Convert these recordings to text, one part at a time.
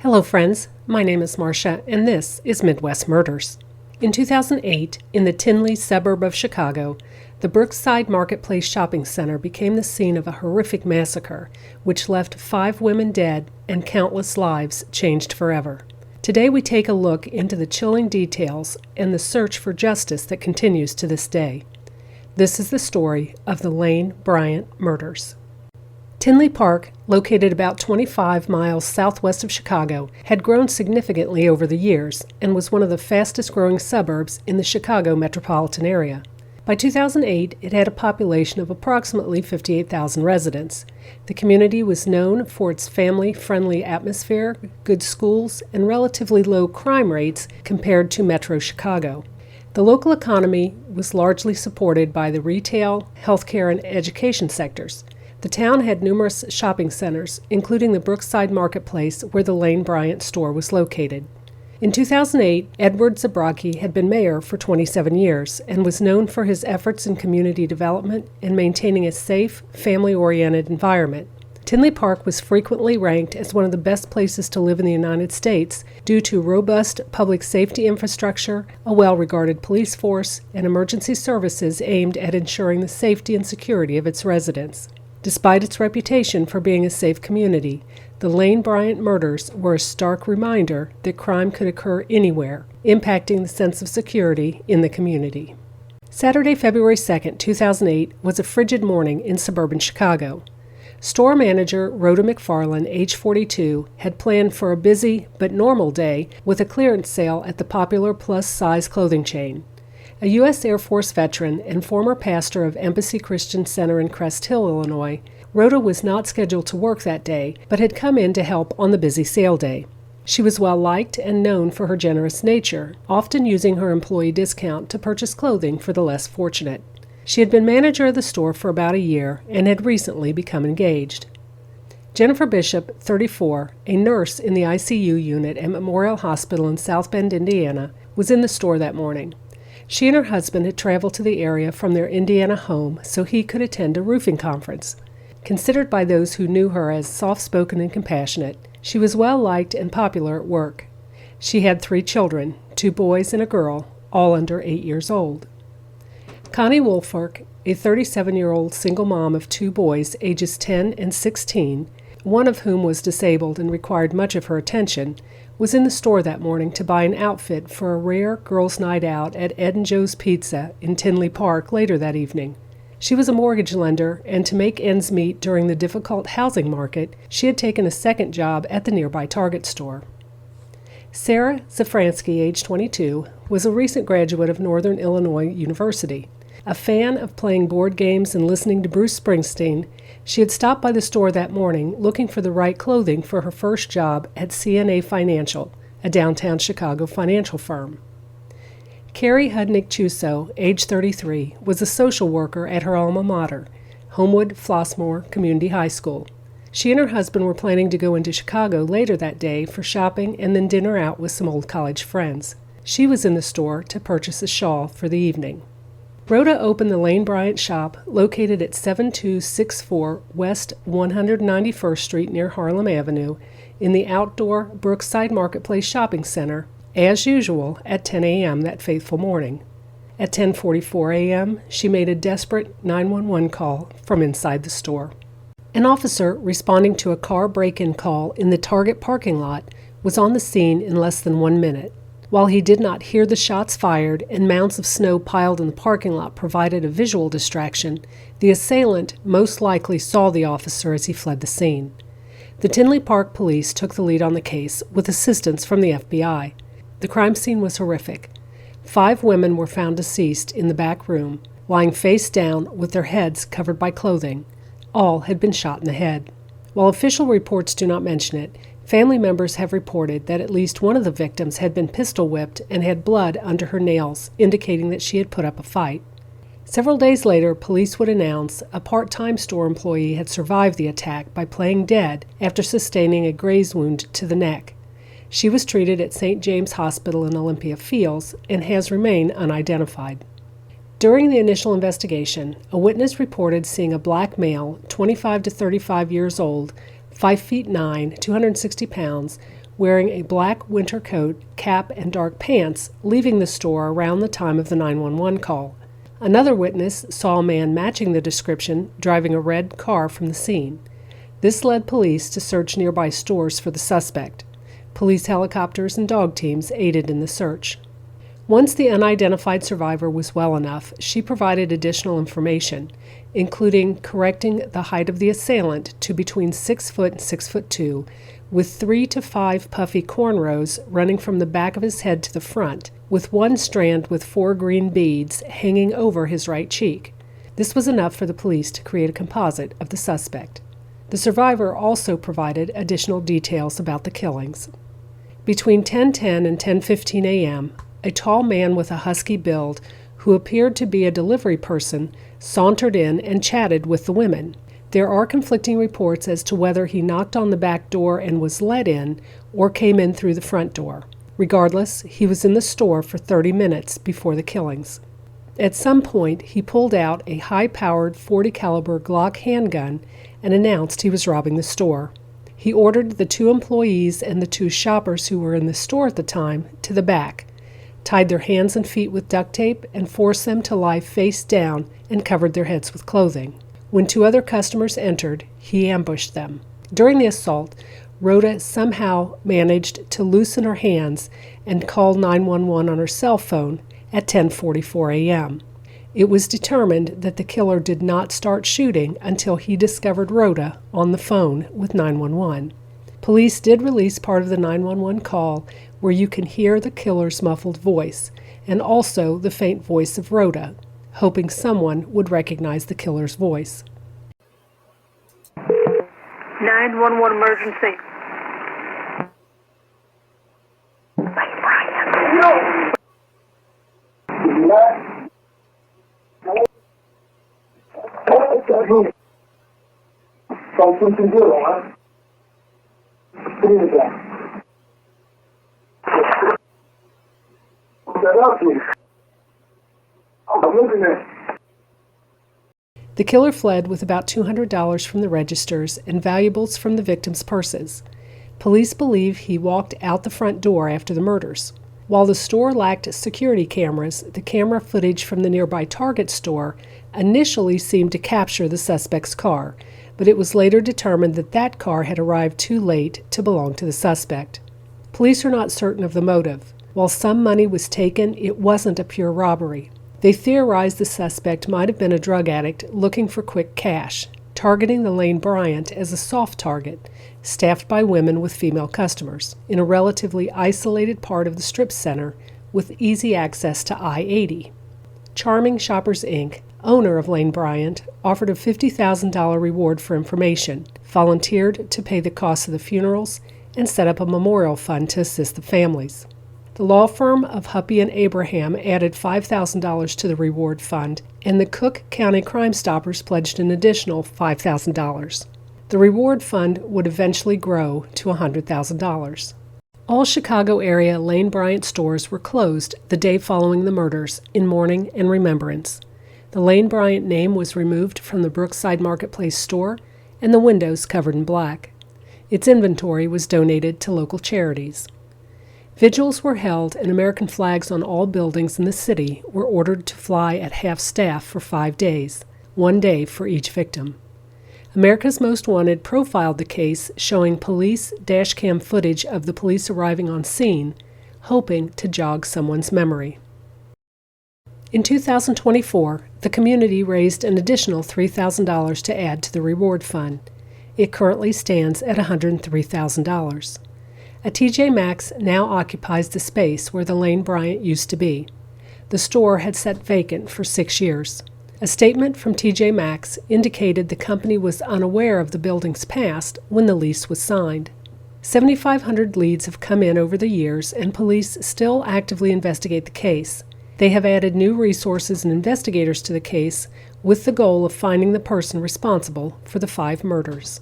Hello friends, my name is Marcia and this is Midwest Murders. In 2008, in the Tinley suburb of Chicago, the Brookside Marketplace Shopping Center became the scene of a horrific massacre which left 5 women dead and countless lives changed forever. Today we take a look into the chilling details and the search for justice that continues to this day. This is the story of the Lane Bryant murders. Tinley Park, located about 25 miles southwest of Chicago, had grown significantly over the years and was one of the fastest-growing suburbs in the Chicago metropolitan area. By 2008, it had a population of approximately 58,000 residents. The community was known for its family-friendly atmosphere, good schools, and relatively low crime rates compared to Metro Chicago. The local economy was largely supported by the retail, healthcare, and education sectors. The town had numerous shopping centers, including the Brookside Marketplace where the Lane Bryant store was located. In 2008, Edward Zabrocki had been mayor for 27 years and was known for his efforts in community development and maintaining a safe, family-oriented environment. Tinley Park was frequently ranked as one of the best places to live in the United States due to robust public safety infrastructure, a well-regarded police force, and emergency services aimed at ensuring the safety and security of its residents. Despite its reputation for being a safe community, the Lane Bryant murders were a stark reminder that crime could occur anywhere, impacting the sense of security in the community. Saturday, February 2, 2008, was a frigid morning in suburban Chicago. Store manager Rhoda McFarland, age 42, had planned for a busy but normal day with a clearance sale at the popular plus-size clothing chain. A U.S. Air Force veteran and former pastor of Embassy Christian Center in Crest Hill, Illinois, Rhoda was not scheduled to work that day, but had come in to help on the busy sale day. She was well-liked and known for her generous nature, often using her employee discount to purchase clothing for the less fortunate. She had been manager of the store for about a year and had recently become engaged. Jennifer Bishop, 34, a nurse in the ICU unit at Memorial Hospital in South Bend, Indiana, was in the store that morning. She and her husband had traveled to the area from their Indiana home so he could attend a roofing conference. Considered by those who knew her as soft-spoken and compassionate, she was well-liked and popular at work. She had 3 children, 2 boys and a girl, all under 8 years old. Connie Wolfork, a 37-year-old single mom of 2 boys ages 10 and 16, one of whom was disabled and required much of her attention, was in the store that morning to buy an outfit for a rare girls' night out at Ed and Joe's Pizza in Tinley Park later that evening. She was a mortgage lender, and to make ends meet during the difficult housing market, she had taken a second job at the nearby Target store. Sarah Zafransky, age 22, was a recent graduate of Northern Illinois University. A fan of playing board games and listening to Bruce Springsteen, she had stopped by the store that morning looking for the right clothing for her first job at CNA Financial, a downtown Chicago financial firm. Carrie Hudnick-Chuso, age 33, was a social worker at her alma mater, Homewood Flossmoor Community High School. She and her husband were planning to go into Chicago later that day for shopping and then dinner out with some old college friends. She was in the store to purchase a shawl for the evening. Rhoda opened the Lane Bryant shop, located at 7264 West 191st Street near Harlem Avenue, in the outdoor Brookside Marketplace Shopping Center, as usual, at 10 a.m. that fateful morning. At 10:44 a.m., she made a desperate 911 call from inside the store. An officer responding to a car break-in call in the Target parking lot was on the scene in less than 1 minute. While he did not hear the shots fired and mounds of snow piled in the parking lot provided a visual distraction, the assailant most likely saw the officer as he fled the scene. The Tinley Park police took the lead on the case with assistance from the FBI. The crime scene was horrific. 5 women were found deceased in the back room, lying face down with their heads covered by clothing. All had been shot in the head. While official reports do not mention it, family members have reported that at least one of the victims had been pistol whipped and had blood under her nails, indicating that she had put up a fight. Several days later, police would announce a part-time store employee had survived the attack by playing dead after sustaining a graze wound to the neck. She was treated at St. James Hospital in Olympia Fields and has remained unidentified. During the initial investigation, a witness reported seeing a black male, 25 to 35 years old, 5'9", 260 pounds, wearing a black winter coat, cap, and dark pants, leaving the store around the time of the 911 call. Another witness saw a man matching the description driving a red car from the scene. This led police to search nearby stores for the suspect. Police helicopters and dog teams aided in the search. Once the unidentified survivor was well enough, she provided additional information, including correcting the height of the assailant to between 6 foot and 6'2", with 3 to 5 puffy cornrows running from the back of his head to the front, with one strand with 4 green beads hanging over his right cheek. This was enough for the police to create a composite of the suspect. The survivor also provided additional details about the killings. Between 10:10 and 10:15 a.m., a tall man with a husky build, who appeared to be a delivery person, sauntered in and chatted with the women. There are conflicting reports as to whether he knocked on the back door and was let in, or came in through the front door. Regardless, he was in the store for 30 minutes before the killings. At some point, he pulled out a high-powered .40 caliber Glock handgun and announced he was robbing the store. He ordered the 2 employees and the 2 shoppers who were in the store at the time to the back, tied their hands and feet with duct tape, and forced them to lie face down and covered their heads with clothing. When 2 other customers entered, he ambushed them. During the assault, Rhoda somehow managed to loosen her hands and called 911 on her cell phone at 10:44 a.m. It was determined that the killer did not start shooting until he discovered Rhoda on the phone with 911. Police did release part of the 911 call where you can hear the killer's muffled voice and also the faint voice of Rhoda, hoping someone would recognize the killer's voice. 911 emergency. Lane Bryant. Something to do, huh? What is that? That up, please. I'm looking at. The killer fled with about $200 from the registers and valuables from the victims' purses. Police believe he walked out the front door after the murders. While the store lacked security cameras, the camera footage from the nearby Target store initially seemed to capture the suspect's car, but it was later determined that that car had arrived too late to belong to the suspect. Police are not certain of the motive. While some money was taken, it wasn't a pure robbery. They theorized the suspect might have been a drug addict looking for quick cash, targeting the Lane Bryant as a soft target, staffed by women with female customers, in a relatively isolated part of the strip center with easy access to I-80. Charming Shoppers, Inc., owner of Lane Bryant, offered a $50,000 reward for information, volunteered to pay the costs of the funerals, and set up a memorial fund to assist the families. The law firm of Huppy and Abraham added $5,000 to the reward fund, and the Cook County Crime Stoppers pledged an additional $5,000. The reward fund would eventually grow to $100,000. All Chicago-area Lane Bryant stores were closed the day following the murders in mourning and remembrance. The Lane Bryant name was removed from the Brookside Marketplace store and the windows covered in black. Its inventory was donated to local charities. Vigils were held and American flags on all buildings in the city were ordered to fly at half-staff for 5 days, 1 day for each victim. America's Most Wanted profiled the case, showing police dashcam footage of the police arriving on scene, hoping to jog someone's memory. In 2024, the community raised an additional $3,000 to add to the reward fund. It currently stands at $103,000. A TJ Maxx now occupies the space where the Lane Bryant used to be. The store had sat vacant for 6 years. A statement from TJ Maxx indicated the company was unaware of the building's past when the lease was signed. 7,500 leads have come in over the years, and police still actively investigate the case. They have added new resources and investigators to the case with the goal of finding the person responsible for the 5 murders.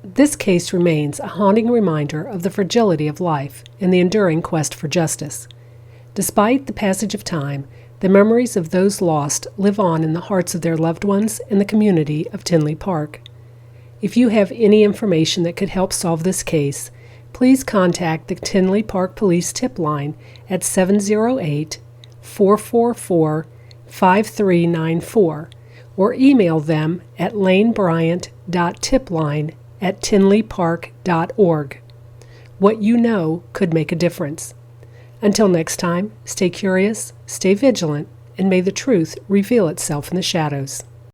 This case remains a haunting reminder of the fragility of life and the enduring quest for justice. Despite the passage of time, the memories of those lost live on in the hearts of their loved ones and the community of Tinley Park. If you have any information that could help solve this case, please contact the Tinley Park Police Tip Line at 708-444-5394 or email them at lanebryant.tipline@tinleypark.org. What you know could make a difference. Until next time, stay curious, stay vigilant, and may the truth reveal itself in the shadows.